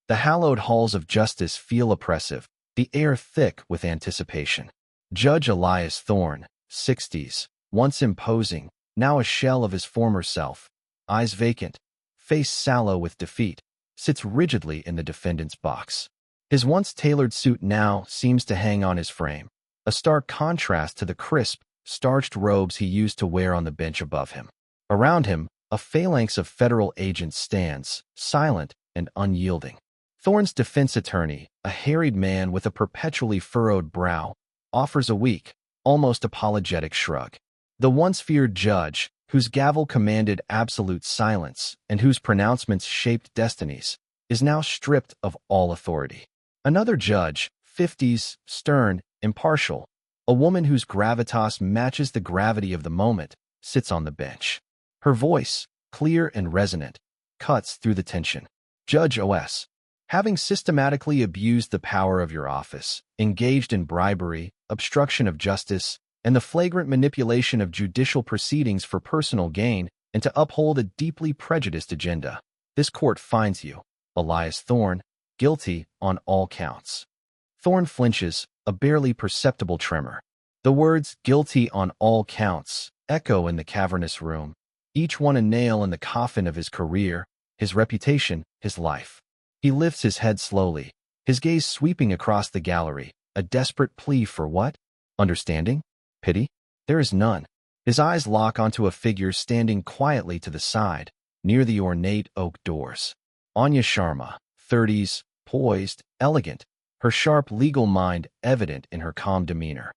The hallowed halls of justice feel oppressive, the air thick with anticipation. Judge Elias Thorne, 60s, once imposing, now a shell of his former self, eyes vacant, face sallow with defeat, sits rigidly in the defendant's box. His once tailored suit now seems to hang on his frame, a stark contrast to the crisp, starched robes he used to wear on the bench above him. Around him, a phalanx of federal agents stands, silent and unyielding. Thorne's defense attorney, a harried man with a perpetually furrowed brow, offers a weak, almost apologetic shrug. The once feared judge, whose gavel commanded absolute silence and whose pronouncements shaped destinies, is now stripped of all authority. Another judge, 50s, stern, impartial, a woman whose gravitas matches the gravity of the moment, sits on the bench. Her voice, clear and resonant, cuts through the tension. Judge O.S., having systematically abused the power of your office, engaged in bribery, obstruction of justice, and the flagrant manipulation of judicial proceedings for personal gain and to uphold a deeply prejudiced agenda, this court finds you, Elias Thorne, guilty on all counts. Thorne flinches, a barely perceptible tremor. The words "guilty on all counts" echo in the cavernous room, each one a nail in the coffin of his career, his reputation, his life. He lifts his head slowly, his gaze sweeping across the gallery, a desperate plea for what? Understanding? Pity? There is none. His eyes lock onto a figure standing quietly to the side, near the ornate oak doors. Anya Sharma, 30s, poised, elegant, her sharp legal mind evident in her calm demeanor.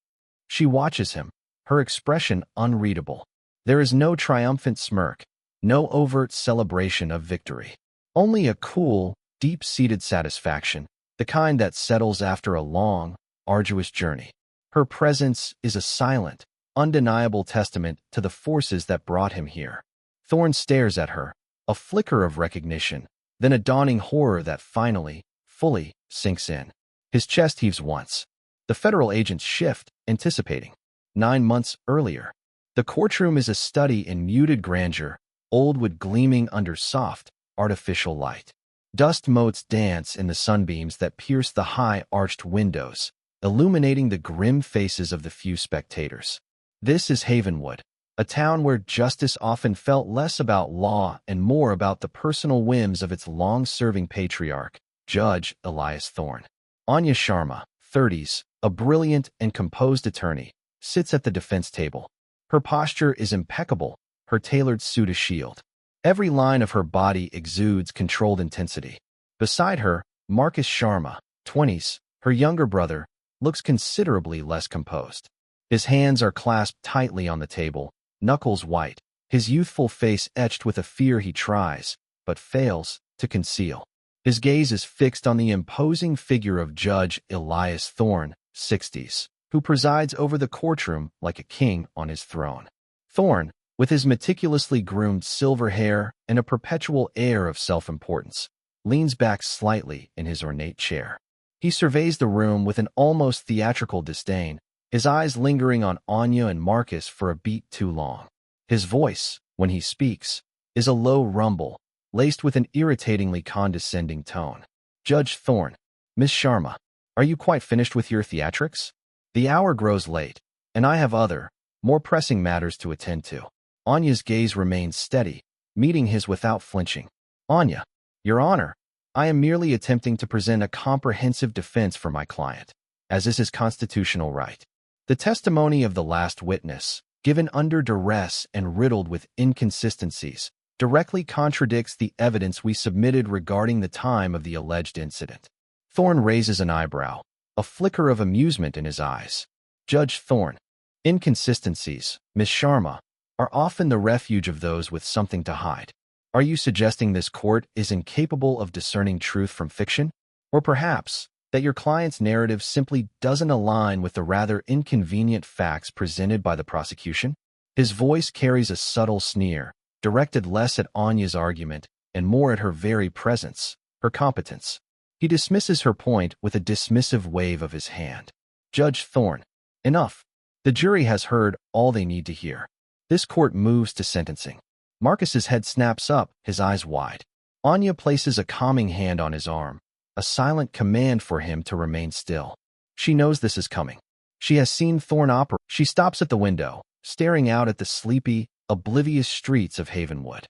She watches him, her expression unreadable. There is no triumphant smirk, no overt celebration of victory. Only a cool, deep-seated satisfaction, the kind that settles after a long, arduous journey. Her presence is a silent, undeniable testament to the forces that brought him here. Thorne stares at her, a flicker of recognition, then a dawning horror that finally, fully, sinks in. His chest heaves once. The federal agents shift, anticipating. 9 months earlier. The courtroom is a study in muted grandeur, old wood gleaming under soft, artificial light. Dust motes dance in the sunbeams that pierce the high, arched windows, illuminating the grim faces of the few spectators. This is Havenwood, a town where justice often felt less about law and more about the personal whims of its long-serving patriarch, Judge Elias Thorne. Anya Sharma, 30s, a brilliant and composed attorney, sits at the defense table. Her posture is impeccable, her tailored suit a shield. Every line of her body exudes controlled intensity. Beside her, Marcus Sharma, 20s, her younger brother, looks considerably less composed. His hands are clasped tightly on the table, knuckles white, his youthful face etched with a fear he tries, but fails, to conceal. His gaze is fixed on the imposing figure of Judge Elias Thorne, 60s, who presides over the courtroom like a king on his throne. Thorne, with his meticulously groomed silver hair and a perpetual air of self-importance, leans back slightly in his ornate chair. He surveys the room with an almost theatrical disdain, his eyes lingering on Anya and Marcus for a beat too long. His voice, when he speaks, is a low rumble, laced with an irritatingly condescending tone. Judge Thorne, Miss Sharma, are you quite finished with your theatrics? The hour grows late, and I have other, more pressing matters to attend to. Anya's gaze remains steady, meeting his without flinching. Anya, Your Honor, I am merely attempting to present a comprehensive defense for my client, as is his constitutional right. The testimony of the last witness, given under duress and riddled with inconsistencies, directly contradicts the evidence we submitted regarding the time of the alleged incident. Thorne raises an eyebrow, a flicker of amusement in his eyes. Judge Thorne, inconsistencies, Miss Sharma, are often the refuge of those with something to hide. Are you suggesting this court is incapable of discerning truth from fiction? Or perhaps that your client's narrative simply doesn't align with the rather inconvenient facts presented by the prosecution? His voice carries a subtle sneer, directed less at Anya's argument and more at her very presence, her competence. He dismisses her point with a dismissive wave of his hand. Judge Thorne, enough. The jury has heard all they need to hear. This court moves to sentencing. Marcus's head snaps up, his eyes wide. Anya places a calming hand on his arm, a silent command for him to remain still. She knows this is coming. She has seen Thorn operate. She stops at the window, staring out at the sleepy, oblivious streets of Havenwood.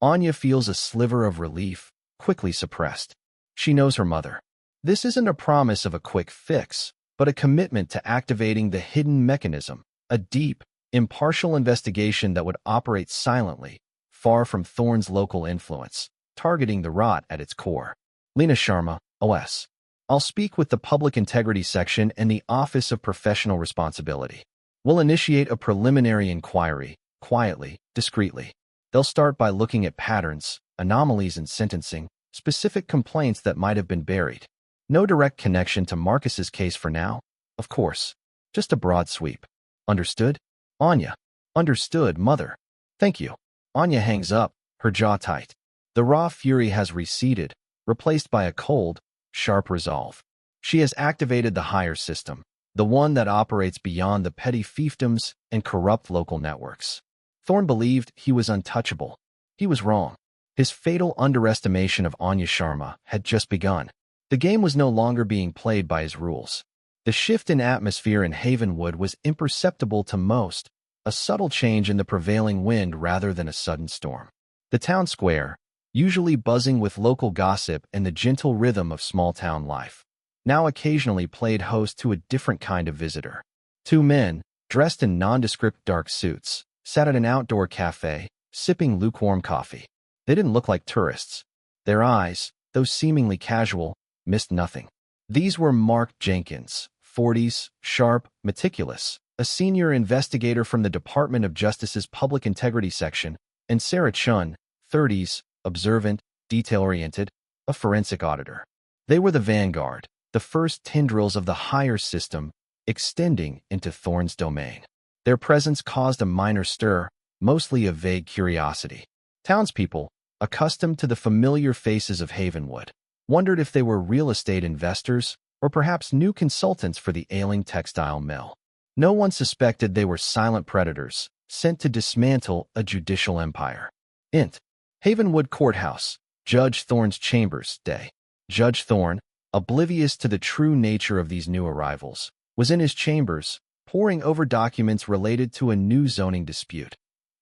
Anya feels a sliver of relief, quickly suppressed. She knows her mother. This isn't a promise of a quick fix, but a commitment to activating the hidden mechanism, a deep, impartial investigation that would operate silently, far from Thorn's local influence, targeting the rot at its core. Lena Sharma, OS. I'll speak with the Public Integrity Section and the Office of Professional Responsibility. We'll initiate a preliminary inquiry, quietly, discreetly. They'll start by looking at patterns, anomalies in sentencing, specific complaints that might have been buried. No direct connection to Marcus's case for now, of course. Just a broad sweep. Understood? Anya. Understood, mother. Thank you. Anya hangs up, her jaw tight. The raw fury has receded, replaced by a cold, sharp resolve. She has activated the higher system, the one that operates beyond the petty fiefdoms and corrupt local networks. Thorn believed he was untouchable. He was wrong. His fatal underestimation of Anya Sharma had just begun. The game was no longer being played by his rules. The shift in atmosphere in Havenwood was imperceptible to most, a subtle change in the prevailing wind rather than a sudden storm. The town square, usually buzzing with local gossip and the gentle rhythm of small-town life, now occasionally played host to a different kind of visitor. Two men, dressed in nondescript dark suits, sat at an outdoor cafe, sipping lukewarm coffee. They didn't look like tourists. Their eyes, though seemingly casual, missed nothing. These were Mark Jenkins, 40s, sharp, meticulous, a senior investigator from the Department of Justice's Public Integrity Section, and Sarah Chun, 30s, observant, detail-oriented, a forensic auditor. They were the vanguard, the first tendrils of the higher system, extending into Thorn's domain. Their presence caused a minor stir, mostly of vague curiosity. Townspeople, accustomed to the familiar faces of Havenwood, wondered if they were real estate investors or perhaps new consultants for the ailing textile mill. No one suspected they were silent predators, sent to dismantle a judicial empire. Int. Havenwood Courthouse, Judge Thorn's chambers, day. Judge Thorn, oblivious to the true nature of these new arrivals, was in his chambers, poring over documents related to a new zoning dispute,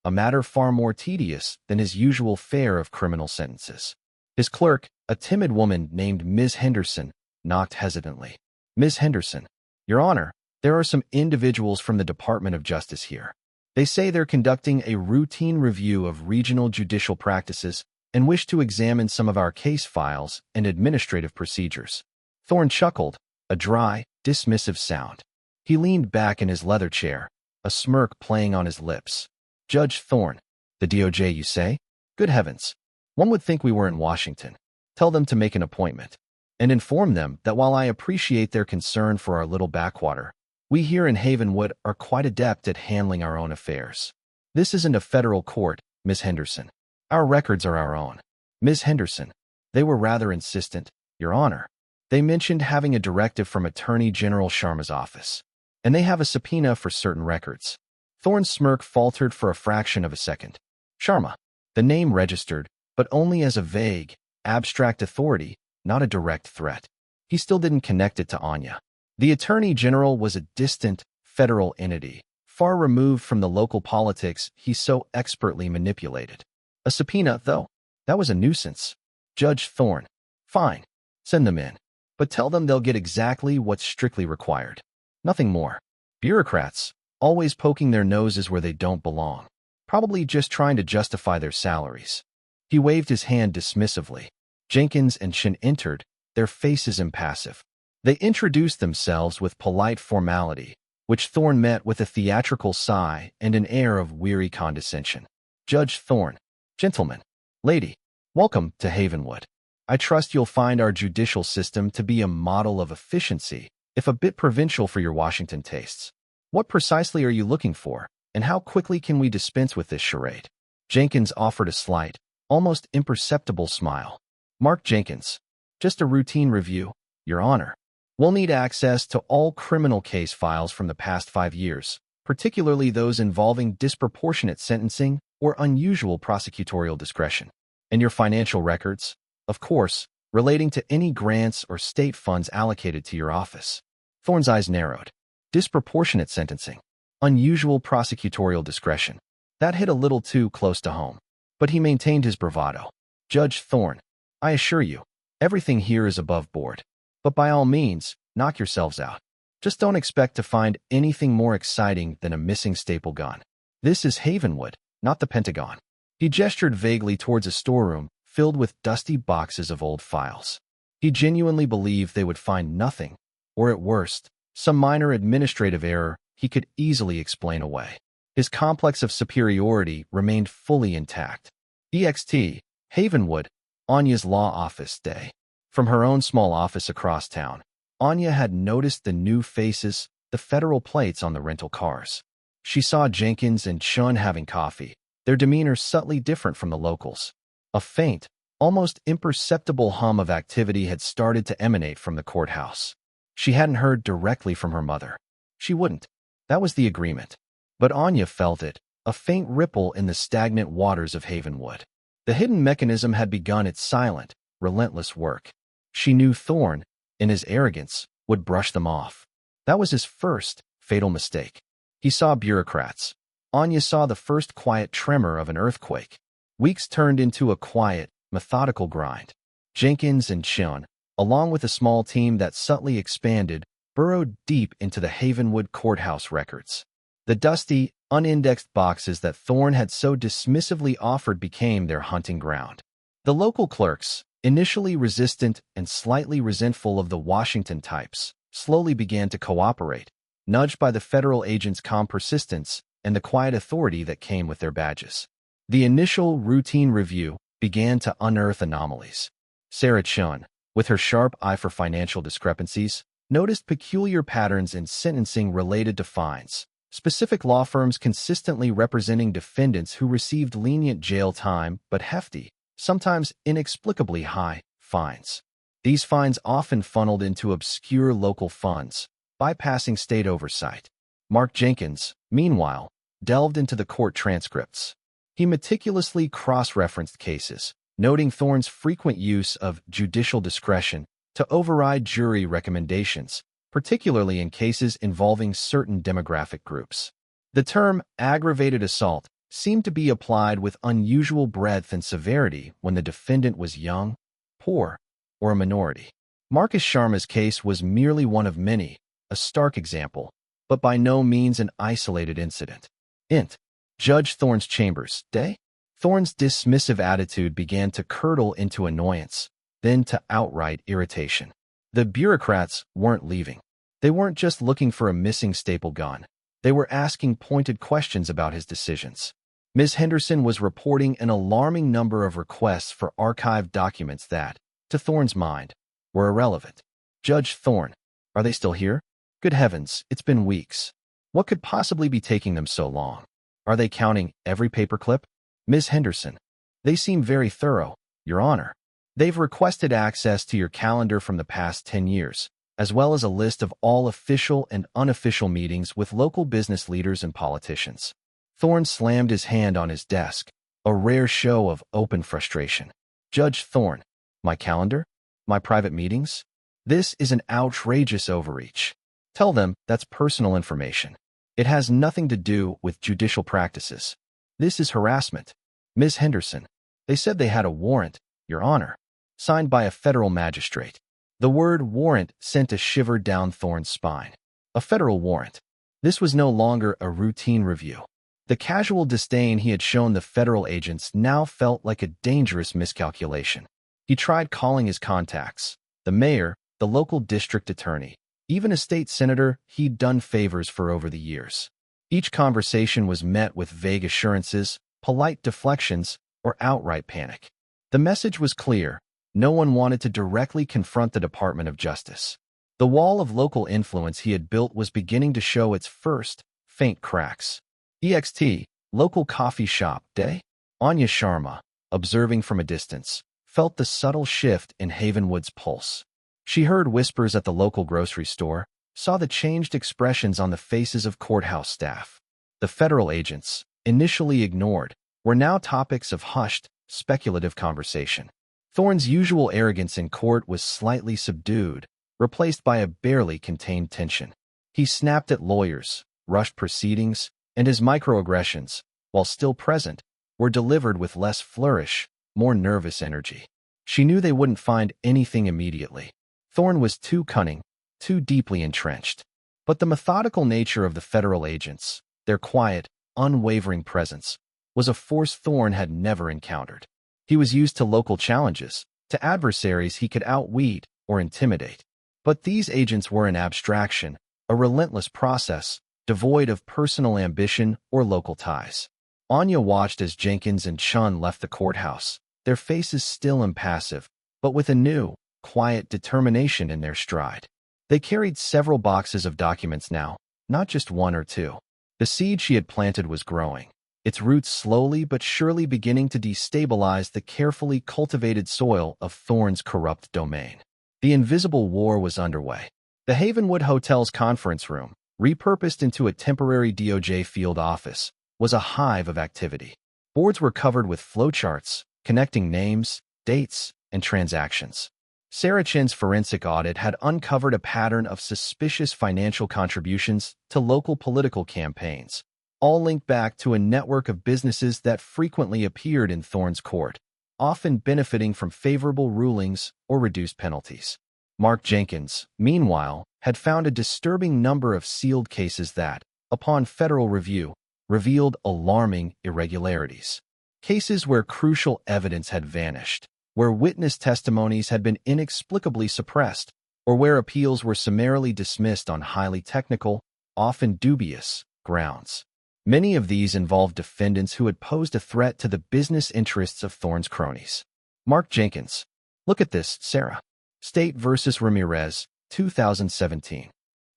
a matter far more tedious than his usual fare of criminal sentences. His clerk, a timid woman named Ms. Henderson, knocked hesitantly. Ms. Henderson, Your Honor, there are some individuals from the Department of Justice here. They say they're conducting a routine review of regional judicial practices and wish to examine some of our case files and administrative procedures. Thorn chuckled, a dry, dismissive sound. He leaned back in his leather chair, a smirk playing on his lips. Judge Thorn, the DOJ, you say? Good heavens. One would think we were in Washington. Tell them to make an appointment. And inform them that while I appreciate their concern for our little backwater, we here in Havenwood are quite adept at handling our own affairs. This isn't a federal court, Miss Henderson. Our records are our own. Miss Henderson, they were rather insistent, Your Honor. They mentioned having a directive from Attorney General Sharma's office, and they have a subpoena for certain records. Thorn's smirk faltered for a fraction of a second. Sharma. The name registered, but only as a vague, abstract authority, not a direct threat. He still didn't connect it to Anya. The Attorney General was a distant, federal entity, far removed from the local politics he so expertly manipulated. A subpoena, though, that was a nuisance. Judge Thorn. Fine. Send them in. But tell them they'll get exactly what's strictly required. Nothing more. Bureaucrats, always poking their noses where they don't belong. Probably just trying to justify their salaries. He waved his hand dismissively. Jenkins and Shin entered, their faces impassive. They introduced themselves with polite formality, which Thorn met with a theatrical sigh and an air of weary condescension. Judge Thorn. Gentlemen. Lady. Welcome to Havenwood. I trust you'll find our judicial system to be a model of efficiency, if a bit provincial for your Washington tastes. What precisely are you looking for, and how quickly can we dispense with this charade? Jenkins offered a slight, almost imperceptible smile. Mark Jenkins. Just a routine review, Your Honor. We'll need access to all criminal case files from the past 5 years, particularly those involving disproportionate sentencing or unusual prosecutorial discretion. And your financial records, of course, relating to any grants or state funds allocated to your office. Thorne's eyes narrowed. Disproportionate sentencing. Unusual prosecutorial discretion. That hit a little too close to home. But he maintained his bravado. Judge Thorne, I assure you, everything here is above board. But by all means, knock yourselves out. Just don't expect to find anything more exciting than a missing staple gun. This is Havenwood, not the Pentagon. He gestured vaguely towards a storeroom filled with dusty boxes of old files. He genuinely believed they would find nothing, or at worst, some minor administrative error he could easily explain away. His complex of superiority remained fully intact. EXT, Havenwood, Anya's law office day. From her own small office across town, Anya had noticed the new faces, the federal plates on the rental cars. She saw Jenkins and Chun having coffee, their demeanor subtly different from the locals. A faint, almost imperceptible hum of activity had started to emanate from the courthouse. She hadn't heard directly from her mother. She wouldn't. That was the agreement. But Anya felt it, a faint ripple in the stagnant waters of Havenwood. The hidden mechanism had begun its silent, relentless work. She knew Thorne, in his arrogance, would brush them off. That was his first, fatal mistake. He saw bureaucrats. Anya saw the first quiet tremor of an earthquake. Weeks turned into a quiet, methodical grind. Jenkins and Chun, along with a small team that subtly expanded, burrowed deep into the Havenwood courthouse records. The dusty, unindexed boxes that Thorne had so dismissively offered became their hunting ground. The local clerks, initially resistant and slightly resentful of the Washington types, slowly began to cooperate, nudged by the federal agents' calm persistence and the quiet authority that came with their badges. The initial routine review began to unearth anomalies. Sarah Chun, with her sharp eye for financial discrepancies, noticed peculiar patterns in sentencing related to fines, specific law firms consistently representing defendants who received lenient jail time but hefty, sometimes inexplicably high, fines. These fines often funneled into obscure local funds, bypassing state oversight. Mark Jenkins, meanwhile, delved into the court transcripts. He meticulously cross-referenced cases, noting Thorne's frequent use of judicial discretion to override jury recommendations, particularly in cases involving certain demographic groups. The term aggravated assault seemed to be applied with unusual breadth and severity when the defendant was young, poor, or a minority. Marcus Sharma's case was merely one of many, a stark example, but by no means an isolated incident. Int. Judge Thorne's chambers, day? Thorne's dismissive attitude began to curdle into annoyance, then to outright irritation. The bureaucrats weren't leaving. They weren't just looking for a missing staple gun. They were asking pointed questions about his decisions. Ms. Henderson was reporting an alarming number of requests for archived documents that, to Thorne's mind, were irrelevant. Judge Thorne, are they still here? Good heavens, it's been weeks. What could possibly be taking them so long? Are they counting every paperclip? Ms. Henderson, they seem very thorough, Your Honor. They've requested access to your calendar from the past 10 years, as well as a list of all official and unofficial meetings with local business leaders and politicians. Thorne slammed his hand on his desk, a rare show of open frustration. Judge Thorne, my calendar? My private meetings? This is an outrageous overreach. Tell them that's personal information. It has nothing to do with judicial practices. This is harassment. Ms. Henderson, they said they had a warrant, Your Honor, signed by a federal magistrate. The word warrant sent a shiver down Thorne's spine. A federal warrant. This was no longer a routine review. The casual disdain he had shown the federal agents now felt like a dangerous miscalculation. He tried calling his contacts, the mayor, the local district attorney, even a state senator he'd done favors for over the years. Each conversation was met with vague assurances, polite deflections, or outright panic. The message was clear. No one wanted to directly confront the Department of Justice. The wall of local influence he had built was beginning to show its first, faint cracks. EXT, local coffee shop, day? Anya Sharma, observing from a distance, felt the subtle shift in Havenwood's pulse. She heard whispers at the local grocery store, saw the changed expressions on the faces of courthouse staff. The federal agents, initially ignored, were now topics of hushed, speculative conversation. Thorne's usual arrogance in court was slightly subdued, replaced by a barely contained tension. He snapped at lawyers, rushed proceedings, and his microaggressions, while still present, were delivered with less flourish, more nervous energy. She knew they wouldn't find anything immediately. Thorne was too cunning, too deeply entrenched. But the methodical nature of the federal agents, their quiet, unwavering presence, was a force Thorne had never encountered. He was used to local challenges, to adversaries he could outweed or intimidate. But these agents were an abstraction, a relentless process, devoid of personal ambition or local ties. Anya watched as Jenkins and Chun left the courthouse, their faces still impassive, but with a new, quiet determination in their stride. They carried several boxes of documents now, not just one or two. The seed she had planted was growing, its roots slowly but surely beginning to destabilize the carefully cultivated soil of Thorne's corrupt domain. The invisible war was underway. The Havenwood Hotel's conference room, repurposed into a temporary DOJ field office, was a hive of activity. Boards were covered with flowcharts, connecting names, dates, and transactions. Sarah Chin's forensic audit had uncovered a pattern of suspicious financial contributions to local political campaigns, all linked back to a network of businesses that frequently appeared in Thorne's court, often benefiting from favorable rulings or reduced penalties. Mark Jenkins, meanwhile, had found a disturbing number of sealed cases that, upon federal review, revealed alarming irregularities. Cases where crucial evidence had vanished, where witness testimonies had been inexplicably suppressed, or where appeals were summarily dismissed on highly technical, often dubious, grounds. Many of these involved defendants who had posed a threat to the business interests of Thorne's cronies. Mark Jenkins. Look at this, Sarah. State versus Ramirez, 2017.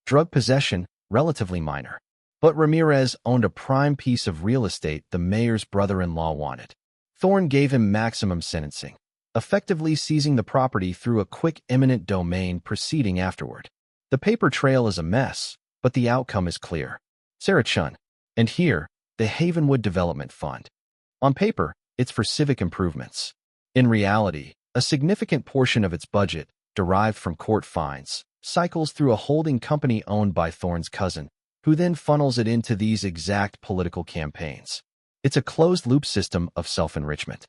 Drug possession, relatively minor. But Ramirez owned a prime piece of real estate the mayor's brother-in-law wanted. Thorne gave him maximum sentencing, effectively seizing the property through a quick eminent domain proceeding afterward. The paper trail is a mess, but the outcome is clear. Sarah Chun. And here, the Havenwood Development Fund. On paper, it's for civic improvements. In reality, a significant portion of its budget, derived from court fines, cycles through a holding company owned by Thorne's cousin, who then funnels it into these exact political campaigns. It's a closed-loop system of self-enrichment.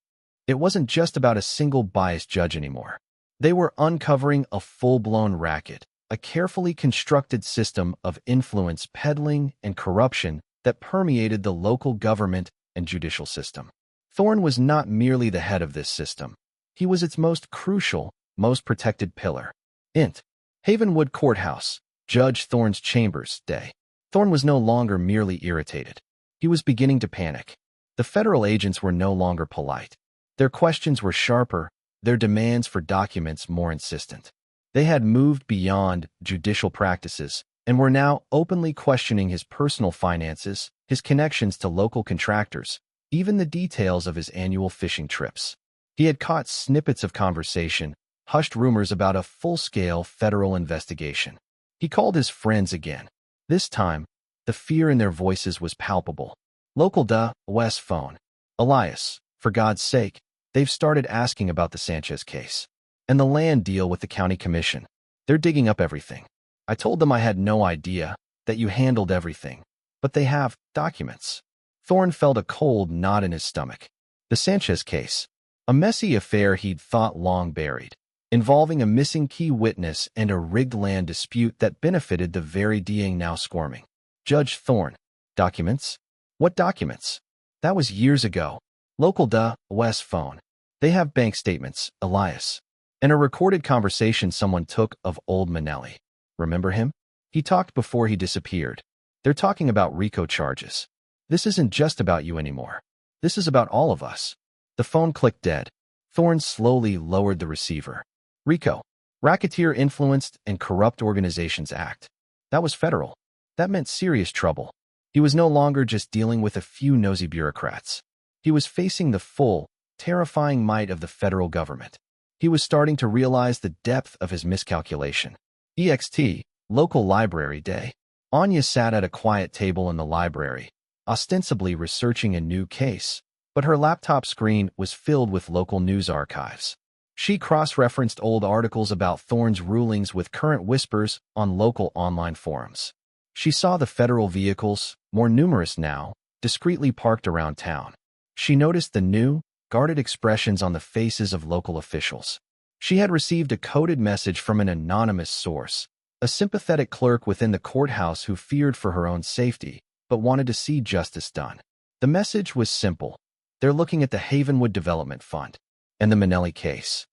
It wasn't just about a single biased judge anymore. They were uncovering a full-blown racket, a carefully constructed system of influence peddling and corruption that permeated the local government and judicial system. Thorne was not merely the head of this system. He was its most crucial, most protected pillar. Int. Havenwood Courthouse, Judge Thorne's Chambers, Day. Thorne was no longer merely irritated. He was beginning to panic. The federal agents were no longer polite. Their questions were sharper, their demands for documents more insistent. They had moved beyond judicial practices and were now openly questioning his personal finances, his connections to local contractors, even the details of his annual fishing trips. He had caught snippets of conversation, hushed rumors about a full-scale federal investigation. He called his friends again. This time, the fear in their voices was palpable. Local West phone. Elias, for God's sake, they've started asking about the Sanchez case. And the land deal with the county commission. They're digging up everything. I told them I had no idea, that you handled everything. But they have documents. Thorne felt a cold knot in his stomach. The Sanchez case. A messy affair he'd thought long buried, involving a missing key witness and a rigged land dispute that benefited the very being now squirming. Judge Thorne. Documents? What documents? That was years ago. Local West phone. They have bank statements, Elias. And a recorded conversation someone took of old Manelli. Remember him? He talked before he disappeared. They're talking about RICO charges. This isn't just about you anymore. This is about all of us. The phone clicked dead. Thorne slowly lowered the receiver. RICO. Racketeer Influenced and Corrupt Organizations Act. That was federal. That meant serious trouble. He was no longer just dealing with a few nosy bureaucrats. He was facing the full, terrifying might of the federal government. He was starting to realize the depth of his miscalculation. EXT, Local Library Day. Anya sat at a quiet table in the library, ostensibly researching a new case, but her laptop screen was filled with local news archives. She cross-referenced old articles about Thorne's rulings with current whispers on local online forums. She saw the federal vehicles, more numerous now, discreetly parked around town. She noticed the new, guarded expressions on the faces of local officials. She had received a coded message from an anonymous source, a sympathetic clerk within the courthouse who feared for her own safety, but wanted to see justice done. The message was simple. They're looking at the Havenwood Development Fund and the Minnelli case.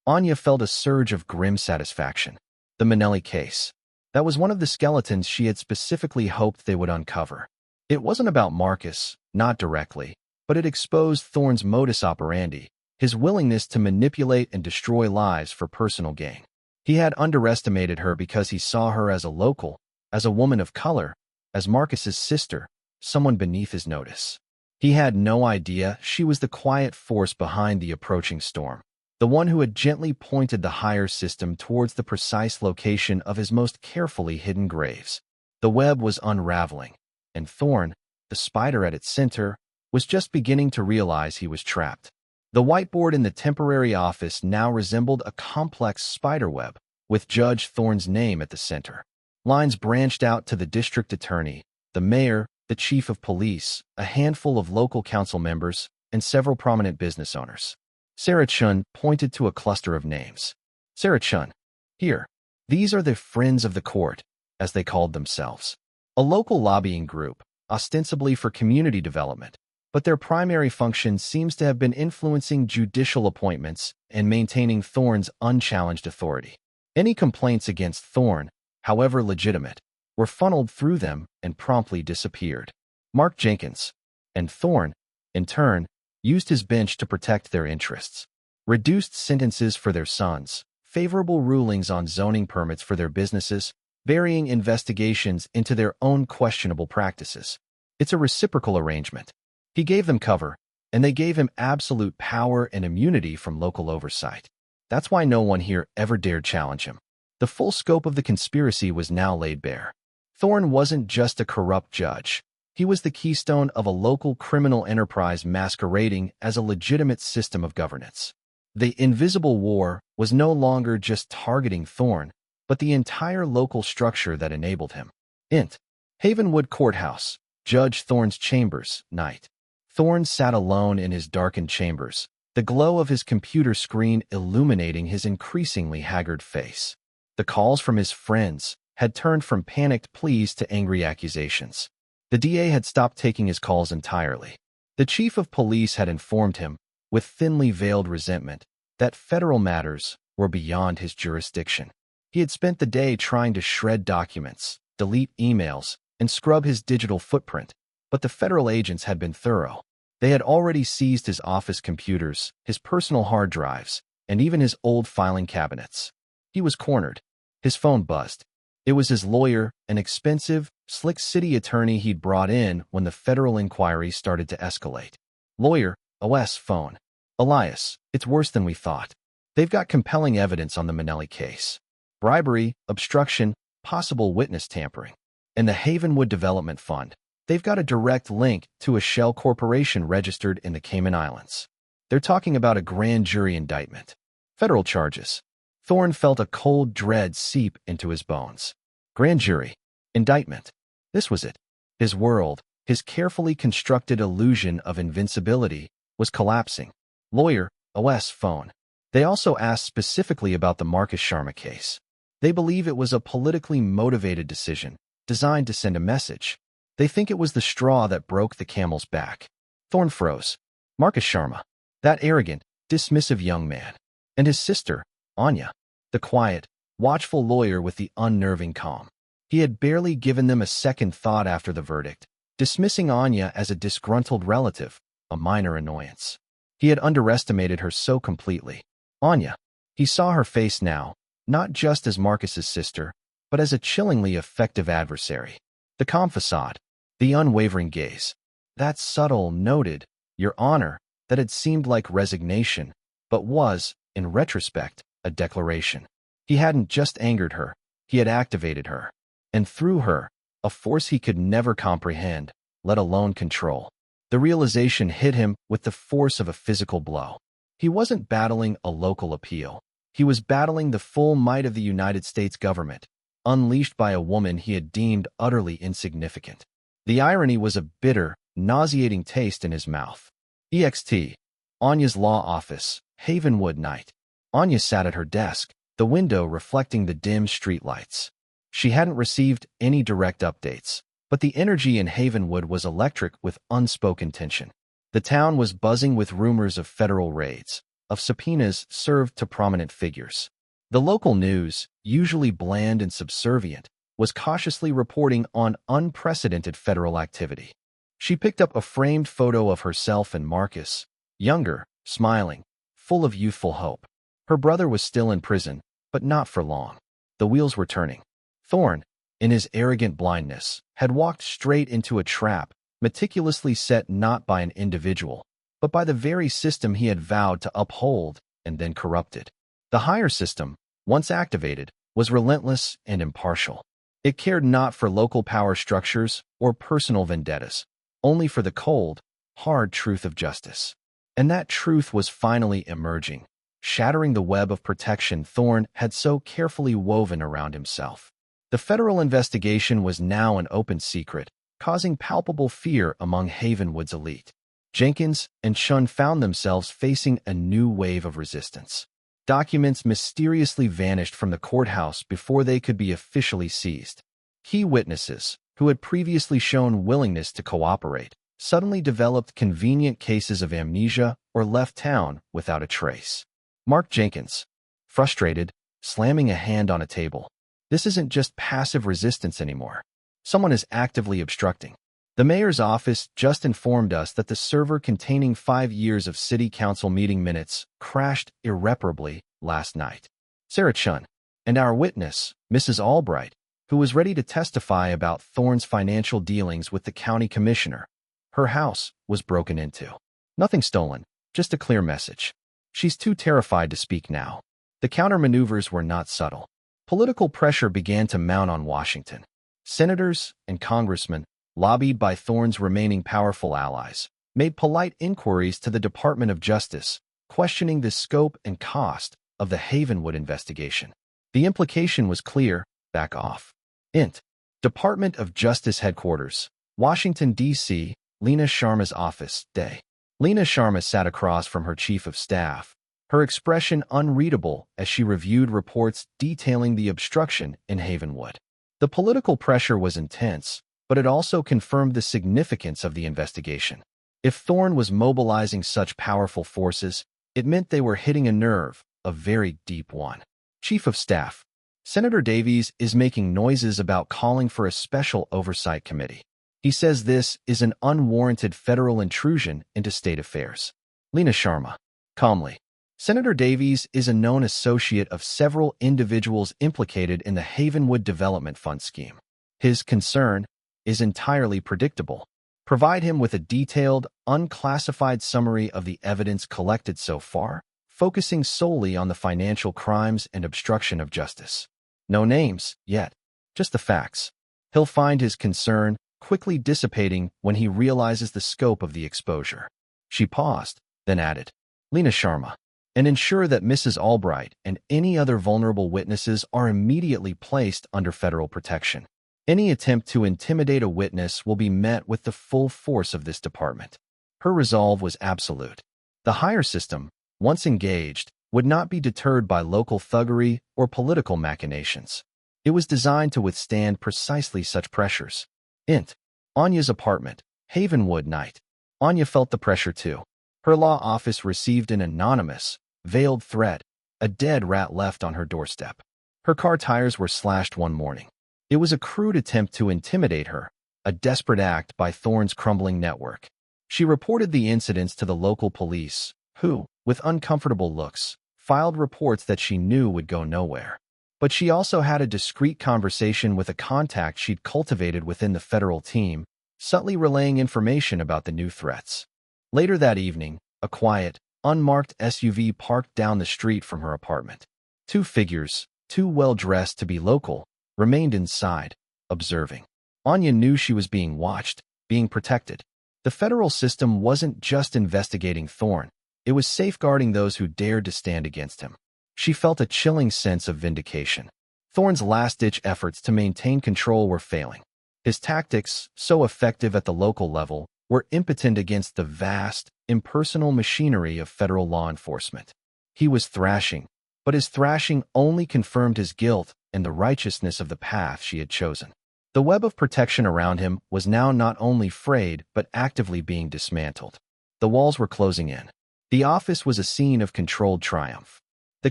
Anya felt a surge of grim satisfaction. The Minnelli case. That was one of the skeletons she had specifically hoped they would uncover. It wasn't about Marcus, not directly, but it exposed Thorne's modus operandi, his willingness to manipulate and destroy lives for personal gain. He had underestimated her because he saw her as a local, as a woman of color, as Marcus's sister, someone beneath his notice. He had no idea she was the quiet force behind the approaching storm, the one who had gently pointed the higher system towards the precise location of his most carefully hidden graves. The web was unraveling, and Thorne, the spider at its center, was just beginning to realize he was trapped. The whiteboard in the temporary office now resembled a complex spiderweb, with Judge Thorne's name at the center. Lines branched out to the district attorney, the mayor, the chief of police, a handful of local council members, and several prominent business owners. Sarah Chun pointed to a cluster of names. Sarah Chun. Here. These are the Friends of the Court, as they called themselves. A local lobbying group, ostensibly for community development, but their primary function seems to have been influencing judicial appointments and maintaining Thorne's unchallenged authority. Any complaints against Thorne, however legitimate, were funneled through them and promptly disappeared. Mark Jenkins and Thorne, in turn, used his bench to protect their interests. Reduced sentences for their sons, favorable rulings on zoning permits for their businesses, varying investigations into their own questionable practices. It's a reciprocal arrangement. He gave them cover, and they gave him absolute power and immunity from local oversight. That's why no one here ever dared challenge him. The full scope of the conspiracy was now laid bare. Thorne wasn't just a corrupt judge. He was the keystone of a local criminal enterprise masquerading as a legitimate system of governance. The invisible war was no longer just targeting Thorne, but the entire local structure that enabled him. Int. Havenwood Courthouse, Judge Thorne's chambers, night. Thorne sat alone in his darkened chambers, the glow of his computer screen illuminating his increasingly haggard face. The calls from his friends had turned from panicked pleas to angry accusations. The DA had stopped taking his calls entirely. The chief of police had informed him, with thinly veiled resentment, that federal matters were beyond his jurisdiction. He had spent the day trying to shred documents, delete emails, and scrub his digital footprint, but the federal agents had been thorough. They had already seized his office computers, his personal hard drives, and even his old filing cabinets. He was cornered. His phone buzzed. It was his lawyer, an expensive, slick city attorney he'd brought in when the federal inquiry started to escalate. Lawyer, OS phone. Elias, it's worse than we thought. They've got compelling evidence on the Minnelli case. Bribery, obstruction, possible witness tampering. And the Havenwood Development Fund. They've got a direct link to a shell corporation registered in the Cayman Islands. They're talking about a grand jury indictment. Federal charges. Thorne felt a cold dread seep into his bones. Grand jury. Indictment. This was it. His world, his carefully constructed illusion of invincibility, was collapsing. Lawyer, OS phone. They also asked specifically about the Marcus Sharma case. They believe it was a politically motivated decision, designed to send a message. They think it was the straw that broke the camel's back. Thorne froze. Marcus Sharma. That arrogant, dismissive young man. And his sister, Anya. The quiet, watchful lawyer with the unnerving calm. He had barely given them a second thought after the verdict, dismissing Anya as a disgruntled relative, a minor annoyance. He had underestimated her so completely. Anya. He saw her face now, not just as Marcus's sister, but as a chillingly effective adversary. The calm facade, the unwavering gaze. That subtle, noted, "Your Honor," that had seemed like resignation, but was, in retrospect, a declaration. He hadn't just angered her, he had activated her. And through her, a force he could never comprehend, let alone control. The realization hit him with the force of a physical blow. He wasn't battling a local appeal. He was battling the full might of the United States government, unleashed by a woman he had deemed utterly insignificant. The irony was a bitter, nauseating taste in his mouth. EXT. Anya's law office, Havenwood night. Anya sat at her desk, the window reflecting the dim streetlights. She hadn't received any direct updates, but the energy in Havenwood was electric with unspoken tension. The town was buzzing with rumors of federal raids, of subpoenas served to prominent figures. The local news, usually bland and subservient, was cautiously reporting on unprecedented federal activity. She picked up a framed photo of herself and Marcus, younger, smiling, full of youthful hope. Her brother was still in prison, but not for long. The wheels were turning. Thorne, in his arrogant blindness, had walked straight into a trap, meticulously set not by an individual, but by the very system he had vowed to uphold and then corrupted. The higher system, once activated, was relentless and impartial. It cared not for local power structures or personal vendettas, only for the cold, hard truth of justice. And that truth was finally emerging, shattering the web of protection Thorne had so carefully woven around himself. The federal investigation was now an open secret, causing palpable fear among Havenwood's elite. Jenkins and Chun found themselves facing a new wave of resistance. Documents mysteriously vanished from the courthouse before they could be officially seized. Key witnesses, who had previously shown willingness to cooperate, suddenly developed convenient cases of amnesia or left town without a trace. Mark Jenkins, frustrated, slamming a hand on a table. This isn't just passive resistance anymore. Someone is actively obstructing. The mayor's office just informed us that the server containing 5 years of city council meeting minutes crashed irreparably last night. Sarah Chun, and our witness, Mrs. Albright, who was ready to testify about Thorne's financial dealings with the county commissioner. Her house was broken into. Nothing stolen, just a clear message. She's too terrified to speak now. The counter-maneuvers were not subtle. Political pressure began to mount on Washington. Senators and congressmen, lobbied by Thorne's remaining powerful allies, made polite inquiries to the Department of Justice, questioning the scope and cost of the Havenwood investigation. The implication was clear: back off. Int. Department of Justice Headquarters, Washington, D.C., Lena Sharma's office, day. Lena Sharma sat across from her chief of staff, her expression unreadable as she reviewed reports detailing the obstruction in Havenwood. The political pressure was intense, but it also confirmed the significance of the investigation. If Thorne was mobilizing such powerful forces, it meant they were hitting a nerve, a very deep one. Chief of Staff, Senator Davies is making noises about calling for a special oversight committee. He says this is an unwarranted federal intrusion into state affairs. Lena Sharma, calmly. Senator Davies is a known associate of several individuals implicated in the Havenwood Development Fund scheme. His concern is entirely predictable. Provide him with a detailed, unclassified summary of the evidence collected so far, focusing solely on the financial crimes and obstruction of justice. No names, yet. Just the facts. He'll find his concern quickly dissipating when he realizes the scope of the exposure. She paused, then added, Lena Sharma, and ensure that Mrs. Albright and any other vulnerable witnesses are immediately placed under federal protection. Any attempt to intimidate a witness will be met with the full force of this department. Her resolve was absolute. The higher system, once engaged, would not be deterred by local thuggery or political machinations. It was designed to withstand precisely such pressures. Int. Anya's apartment, Havenwood night. Anya felt the pressure too. Her law office received an anonymous, veiled threat, a dead rat left on her doorstep. Her car tires were slashed one morning. It was a crude attempt to intimidate her, a desperate act by Thorne's crumbling network. She reported the incidents to the local police, who, with uncomfortable looks, filed reports that she knew would go nowhere. But she also had a discreet conversation with a contact she'd cultivated within the federal team, subtly relaying information about the new threats. Later that evening, a quiet, unmarked SUV parked down the street from her apartment. 2 figures, too well-dressed to be local, remained inside, observing. Anya knew she was being watched, being protected. The federal system wasn't just investigating Thorne. It was safeguarding those who dared to stand against him. She felt a chilling sense of vindication. Thorne's last-ditch efforts to maintain control were failing. His tactics, so effective at the local level, were impotent against the vast, impersonal machinery of federal law enforcement. He was thrashing, but his thrashing only confirmed his guilt and the righteousness of the path she had chosen. The web of protection around him was now not only frayed but actively being dismantled. The walls were closing in. The office was a scene of controlled triumph. The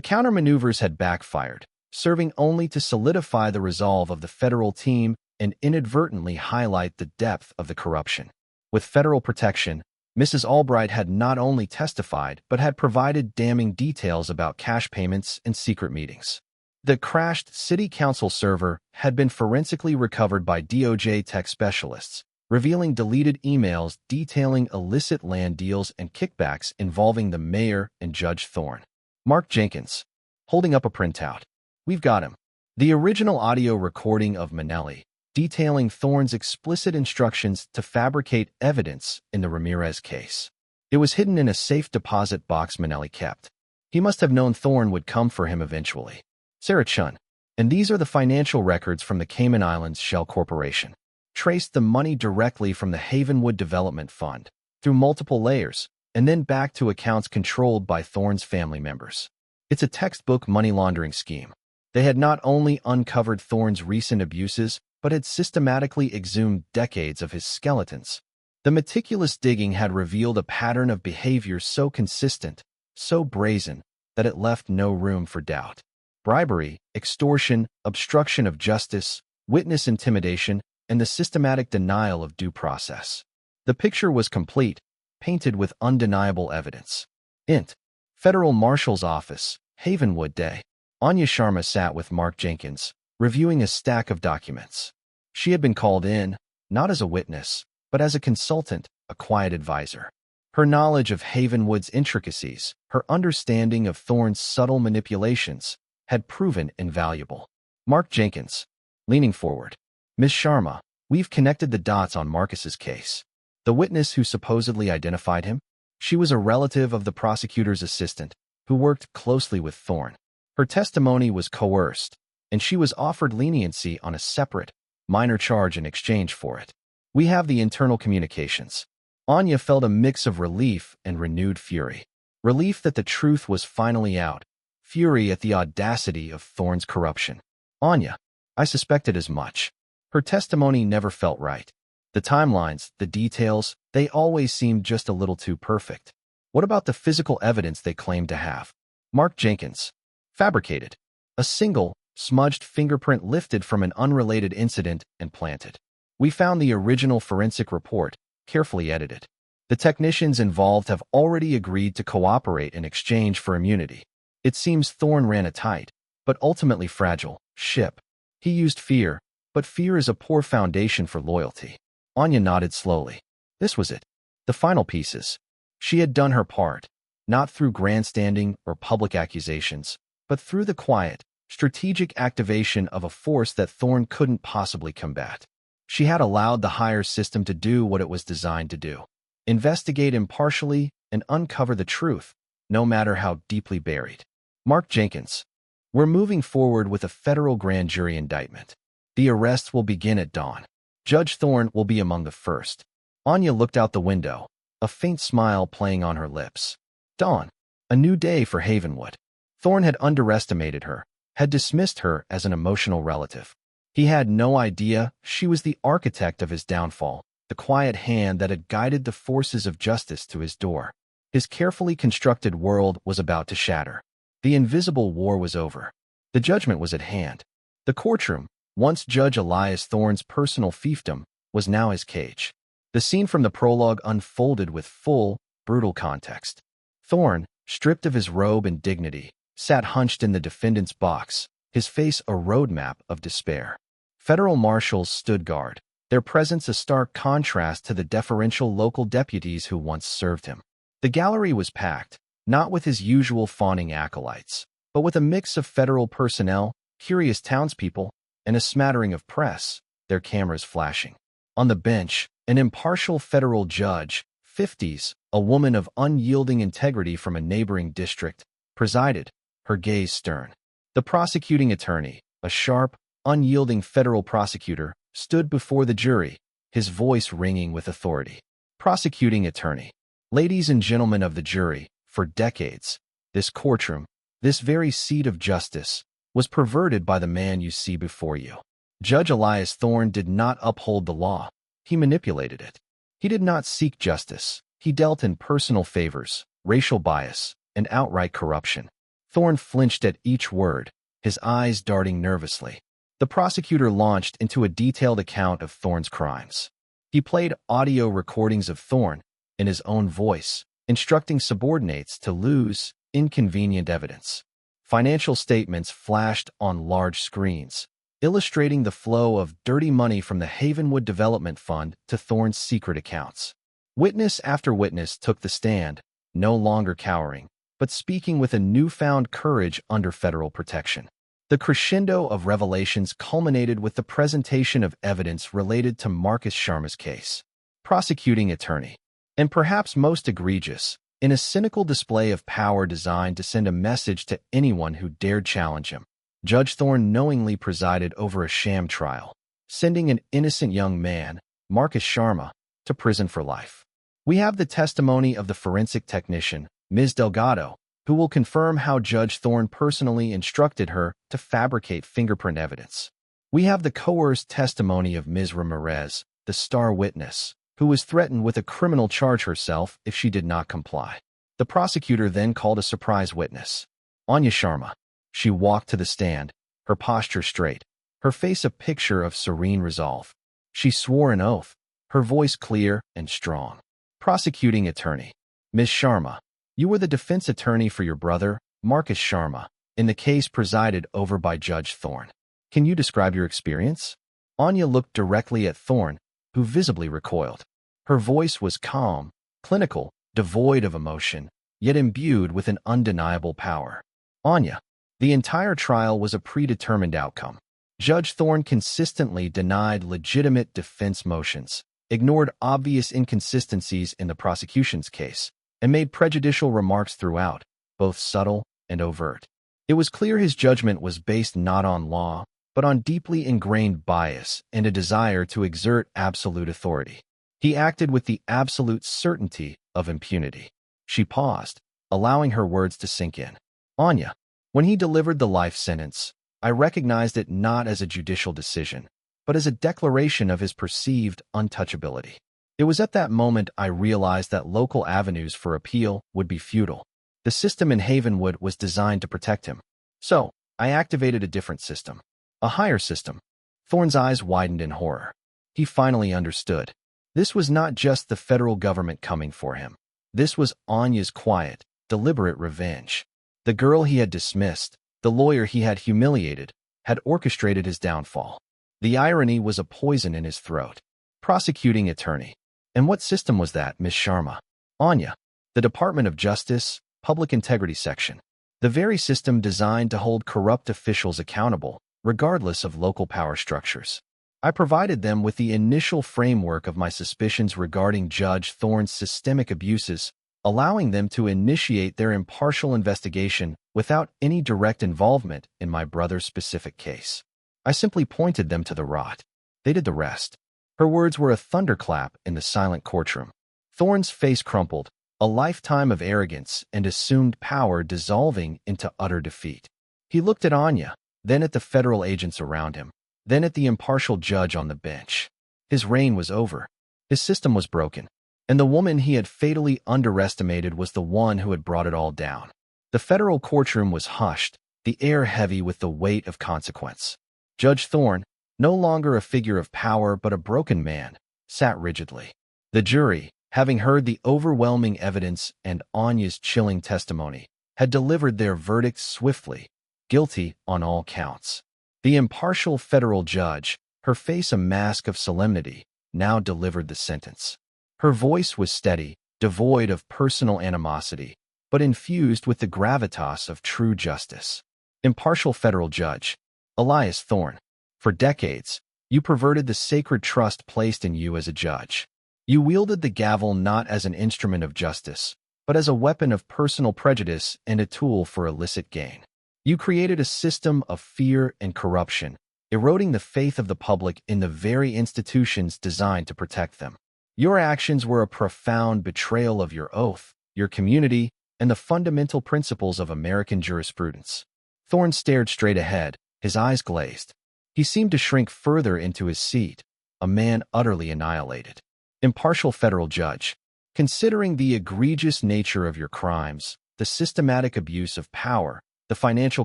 countermaneuvers had backfired, serving only to solidify the resolve of the federal team and inadvertently highlight the depth of the corruption. With federal protection, Mrs. Albright had not only testified but had provided damning details about cash payments and secret meetings. The crashed city council server had been forensically recovered by DOJ tech specialists, revealing deleted emails detailing illicit land deals and kickbacks involving the mayor and Judge Thorne. Mark Jenkins, holding up a printout. We've got him. The original audio recording of Manelli, detailing Thorne's explicit instructions to fabricate evidence in the Ramirez case. It was hidden in a safe deposit box Manelli kept. He must have known Thorne would come for him eventually. Sarah Chun. And these are the financial records from the Cayman Islands Shell Corporation. Traced the money directly from the Havenwood Development Fund, through multiple layers, and then back to accounts controlled by Thorne's family members. It's a textbook money laundering scheme. They had not only uncovered Thorne's recent abuses, but had systematically exhumed decades of his skeletons. The meticulous digging had revealed a pattern of behavior so consistent, so brazen, that it left no room for doubt. Bribery, extortion, obstruction of justice, witness intimidation, and the systematic denial of due process. The picture was complete, painted with undeniable evidence. Int. Federal Marshal's Office, Havenwood Day. Anya Sharma sat with Mark Jenkins, reviewing a stack of documents. She had been called in, not as a witness, but as a consultant, a quiet advisor. Her knowledge of Havenwood's intricacies, her understanding of Thorne's subtle manipulations, had proven invaluable. Mark Jenkins, leaning forward. Ms. Sharma, we've connected the dots on Marcus's case. The witness who supposedly identified him? She was a relative of the prosecutor's assistant, who worked closely with Thorne. Her testimony was coerced, and she was offered leniency on a separate, minor charge in exchange for it. We have the internal communications. Anya felt a mix of relief and renewed fury. Relief that the truth was finally out. Fury at the audacity of Thorne's corruption. Anya, I suspected as much. Her testimony never felt right. The timelines, the details, they always seemed just a little too perfect. What about the physical evidence they claimed to have? Mark Jenkins. Fabricated. A single, smudged fingerprint lifted from an unrelated incident and planted. We found the original forensic report, carefully edited. The technicians involved have already agreed to cooperate in exchange for immunity. It seems Thorne ran a tight, but ultimately fragile, ship. He used fear, but fear is a poor foundation for loyalty. Anya nodded slowly. This was it. The final pieces. She had done her part, not through grandstanding or public accusations, but through the quiet, strategic activation of a force that Thorne couldn't possibly combat. She had allowed the higher system to do what it was designed to do. Investigate impartially and uncover the truth, no matter how deeply buried. Mark Jenkins. We're moving forward with a federal grand jury indictment. The arrests will begin at dawn. Judge Thorne will be among the first. Anya looked out the window, a faint smile playing on her lips. Dawn. A new day for Havenwood. Thorne had underestimated her, had dismissed her as an emotional relative. He had no idea she was the architect of his downfall, the quiet hand that had guided the forces of justice to his door. His carefully constructed world was about to shatter. The invisible war was over. The judgment was at hand. The courtroom, once Judge Elias Thorne's personal fiefdom, was now his cage. The scene from the prologue unfolded with full, brutal context. Thorne, stripped of his robe and dignity, sat hunched in the defendant's box, his face a roadmap of despair. Federal marshals stood guard, their presence a stark contrast to the deferential local deputies who once served him. The gallery was packed, not with his usual fawning acolytes, but with a mix of federal personnel, curious townspeople, and a smattering of press, their cameras flashing. On the bench, an impartial federal judge, 50s, a woman of unyielding integrity from a neighboring district, presided, her gaze stern. The prosecuting attorney, a sharp, unyielding federal prosecutor, stood before the jury, his voice ringing with authority. Prosecuting attorney. Ladies and gentlemen of the jury, for decades, this courtroom, this very seat of justice, was perverted by the man you see before you. Judge Elias Thorne did not uphold the law. He manipulated it. He did not seek justice. He dealt in personal favors, racial bias, and outright corruption. Thorne flinched at each word, his eyes darting nervously. The prosecutor launched into a detailed account of Thorne's crimes. He played audio recordings of Thorne, in his own voice, instructing subordinates to lose inconvenient evidence. Financial statements flashed on large screens, illustrating the flow of dirty money from the Havenwood Development Fund to Thorne's secret accounts. Witness after witness took the stand, no longer cowering, but speaking with a newfound courage under federal protection. The crescendo of revelations culminated with the presentation of evidence related to Marcus Sharma's case. Prosecuting attorney. And perhaps most egregious, in a cynical display of power designed to send a message to anyone who dared challenge him, Judge Thorne knowingly presided over a sham trial, sending an innocent young man, Marcus Sharma, to prison for life. We have the testimony of the forensic technician, Ms. Delgado, who will confirm how Judge Thorne personally instructed her to fabricate fingerprint evidence. We have the coerced testimony of Ms. Ramirez, the star witness, who was threatened with a criminal charge herself if she did not comply. The prosecutor then called a surprise witness, Anya Sharma. She walked to the stand, her posture straight, her face a picture of serene resolve. She swore an oath, her voice clear and strong. Prosecuting attorney. Ms. Sharma, you were the defense attorney for your brother, Marcus Sharma, in the case presided over by Judge Thorne. Can you describe your experience? Anya looked directly at Thorne, who visibly recoiled. Her voice was calm, clinical, devoid of emotion, yet imbued with an undeniable power. Anya, the entire trial was a predetermined outcome. Judge Thorne consistently denied legitimate defense motions, ignored obvious inconsistencies in the prosecution's case, and made prejudicial remarks throughout, both subtle and overt. It was clear his judgment was based not on law, but on deeply ingrained bias and a desire to exert absolute authority. He acted with the absolute certainty of impunity. She paused, allowing her words to sink in. Anya, when he delivered the life sentence, I recognized it not as a judicial decision, but as a declaration of his perceived untouchability. It was at that moment I realized that local avenues for appeal would be futile. The system in Havenwood was designed to protect him. So, I activated a different system. A higher system. Thorne's eyes widened in horror. He finally understood. This was not just the federal government coming for him. This was Anya's quiet, deliberate revenge. The girl he had dismissed, the lawyer he had humiliated, had orchestrated his downfall. The irony was a poison in his throat. Prosecuting attorney. And what system was that, Ms. Sharma? Anya. The Department of Justice, Public Integrity Section. The very system designed to hold corrupt officials accountable, regardless of local power structures. I provided them with the initial framework of my suspicions regarding Judge Thorne's systemic abuses, allowing them to initiate their impartial investigation without any direct involvement in my brother's specific case. I simply pointed them to the rot. They did the rest. Her words were a thunderclap in the silent courtroom. Thorne's face crumpled, a lifetime of arrogance and assumed power dissolving into utter defeat. He looked at Anya, then at the federal agents around him, then at the impartial judge on the bench. His reign was over. His system was broken. And the woman he had fatally underestimated was the one who had brought it all down. The federal courtroom was hushed, the air heavy with the weight of consequence. Judge Thorne, no longer a figure of power but a broken man, sat rigidly. The jury, having heard the overwhelming evidence and Anya's chilling testimony, had delivered their verdict swiftly, guilty on all counts. The impartial federal judge, her face a mask of solemnity, now delivered the sentence. Her voice was steady, devoid of personal animosity, but infused with the gravitas of true justice. Impartial federal judge, Elias Thorne, for decades, you perverted the sacred trust placed in you as a judge. You wielded the gavel not as an instrument of justice, but as a weapon of personal prejudice and a tool for illicit gain. You created a system of fear and corruption, eroding the faith of the public in the very institutions designed to protect them. Your actions were a profound betrayal of your oath, your community, and the fundamental principles of American jurisprudence. Thorne stared straight ahead, his eyes glazed. He seemed to shrink further into his seat, a man utterly annihilated. Impartial federal judge, considering the egregious nature of your crimes, the systematic abuse of power, the financial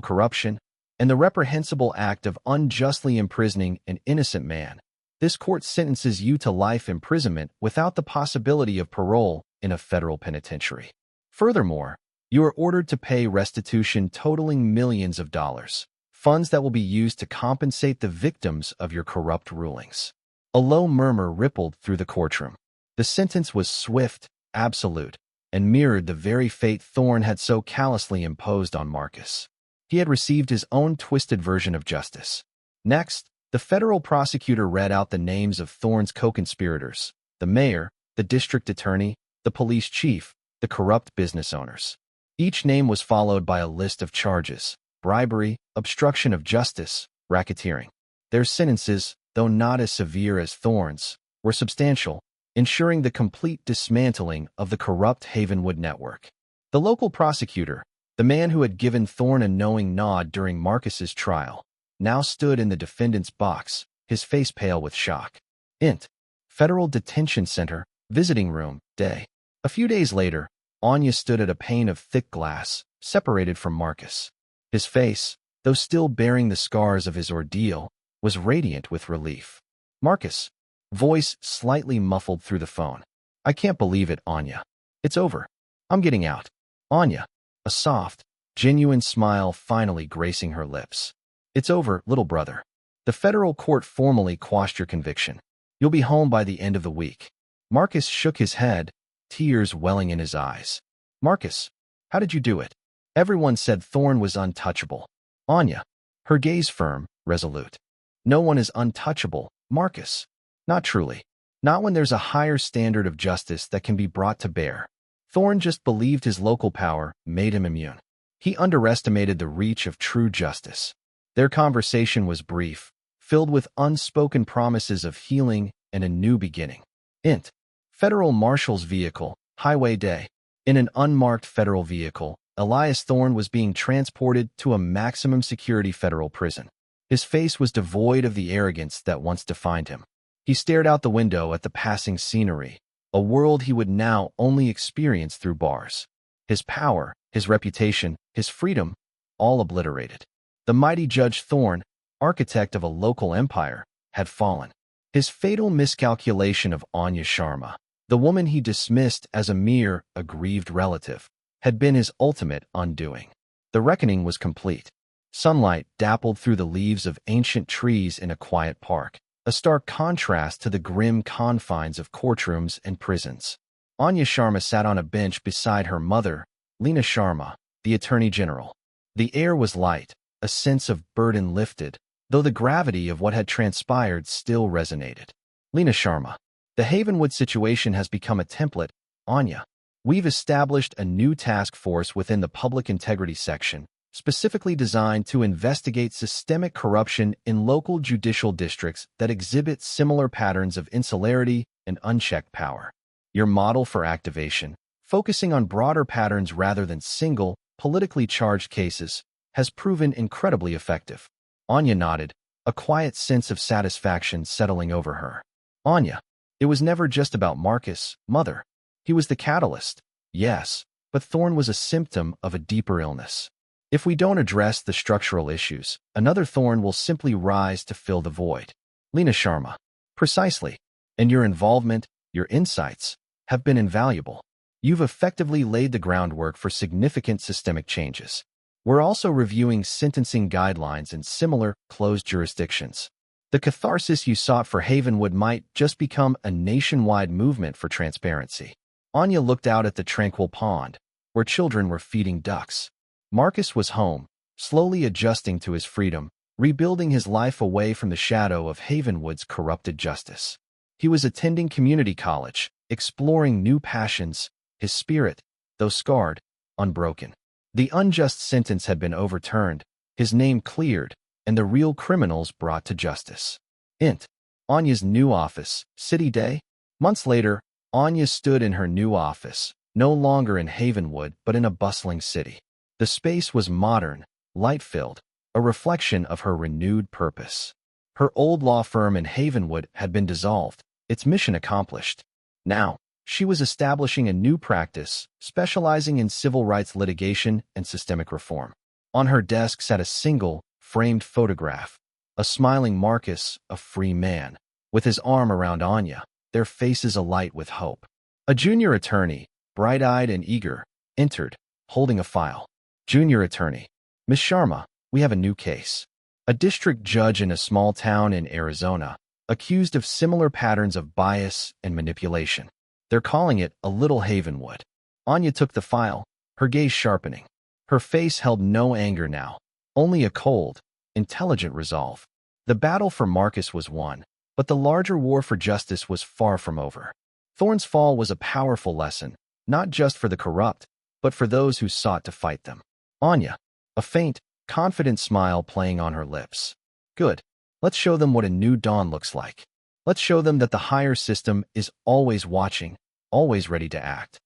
corruption, and the reprehensible act of unjustly imprisoning an innocent man, this court sentences you to life imprisonment without the possibility of parole in a federal penitentiary. Furthermore, you are ordered to pay restitution totaling millions of dollars, funds that will be used to compensate the victims of your corrupt rulings. A low murmur rippled through the courtroom. The sentence was swift, absolute, and mirrored the very fate Thorne had so callously imposed on Marcus. He had received his own twisted version of justice. Next, the federal prosecutor read out the names of Thorne's co-conspirators: the mayor, the district attorney, the police chief, the corrupt business owners. Each name was followed by a list of charges: bribery, obstruction of justice, racketeering. Their sentences, though not as severe as Thorne's, were substantial, ensuring the complete dismantling of the corrupt Havenwood network. The local prosecutor, the man who had given Thorne a knowing nod during Marcus's trial, now stood in the defendant's box, his face pale with shock. Int. Federal Detention Center, Visiting Room, Day. A few days later, Anya stood at a pane of thick glass, separated from Marcus. His face, though still bearing the scars of his ordeal, was radiant with relief. Marcus, voice slightly muffled through the phone. I can't believe it, Anya. It's over. I'm getting out. Anya, a soft, genuine smile finally gracing her lips. It's over, little brother. The federal court formally quashed your conviction. You'll be home by the end of the week. Marcus shook his head, tears welling in his eyes. Marcus, how did you do it? Everyone said Thorne was untouchable. Anya, her gaze firm, resolute. No one is untouchable, Marcus. Not truly. Not when there's a higher standard of justice that can be brought to bear. Thorne just believed his local power made him immune. He underestimated the reach of true justice. Their conversation was brief, filled with unspoken promises of healing and a new beginning. Int. Federal Marshal's vehicle, Highway Day. In an unmarked federal vehicle, Elias Thorne was being transported to a maximum security federal prison. His face was devoid of the arrogance that once defined him. He stared out the window at the passing scenery, a world he would now only experience through bars. His power, his reputation, his freedom, all obliterated. The mighty Judge Thorne, architect of a local empire, had fallen. His fatal miscalculation of Anya Sharma, the woman he dismissed as a mere aggrieved relative, had been his ultimate undoing. The reckoning was complete. Sunlight dappled through the leaves of ancient trees in a quiet park, a stark contrast to the grim confines of courtrooms and prisons. Anya Sharma sat on a bench beside her mother, Lena Sharma, the Attorney General. The air was light, a sense of burden lifted, though the gravity of what had transpired still resonated. Lena Sharma, the Havenwood situation has become a template, Anya. We've established a new task force within the Public Integrity Section, specifically designed to investigate systemic corruption in local judicial districts that exhibit similar patterns of insularity and unchecked power. Your model for activation, focusing on broader patterns rather than single, politically charged cases, has proven incredibly effective. Anya nodded, a quiet sense of satisfaction settling over her. Anya, it was never just about Marcus, mother. He was the catalyst, yes, but Thorne was a symptom of a deeper illness. If we don't address the structural issues, another Thorne will simply rise to fill the void. Lena Sharma. Precisely. And your involvement, your insights, have been invaluable. You've effectively laid the groundwork for significant systemic changes. We're also reviewing sentencing guidelines in similar, closed jurisdictions. The catharsis you sought for Havenwood might just become a nationwide movement for transparency. Anya looked out at the tranquil pond, where children were feeding ducks. Marcus was home, slowly adjusting to his freedom, rebuilding his life away from the shadow of Havenwood's corrupted justice. He was attending community college, exploring new passions, his spirit, though scarred, unbroken. The unjust sentence had been overturned, his name cleared, and the real criminals brought to justice. Int. Anya's new office, City Day. Months later, Anya stood in her new office, no longer in Havenwood but in a bustling city. The space was modern, light-filled, a reflection of her renewed purpose. Her old law firm in Havenwood had been dissolved, its mission accomplished. Now, she was establishing a new practice, specializing in civil rights litigation and systemic reform. On her desk sat a single, framed photograph, a smiling Marcus, a free man, with his arm around Anya, their faces alight with hope. A junior attorney, bright-eyed and eager, entered, holding a file. Junior attorney. Miss Sharma, we have a new case. A district judge in a small town in Arizona, accused of similar patterns of bias and manipulation. They're calling it a Little Havenwood. Anya took the file, her gaze sharpening. Her face held no anger now, only a cold, intelligent resolve. The battle for Marcus was won, but the larger war for justice was far from over. Thorn's fall was a powerful lesson, not just for the corrupt, but for those who sought to fight them. Anya, a faint, confident smile playing on her lips. Good. Let's show them what a new dawn looks like. Let's show them that the higher system is always watching, always ready to act.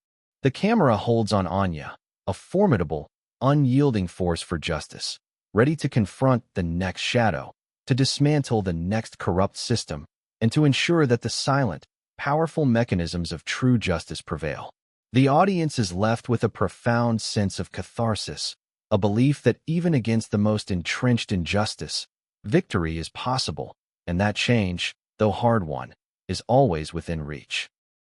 The camera holds on Anya, a formidable, unyielding force for justice, ready to confront the next shadow, to dismantle the next corrupt system, and to ensure that the silent, powerful mechanisms of true justice prevail. The audience is left with a profound sense of catharsis, a belief that even against the most entrenched injustice, victory is possible, and that change, though hard one, is always within reach.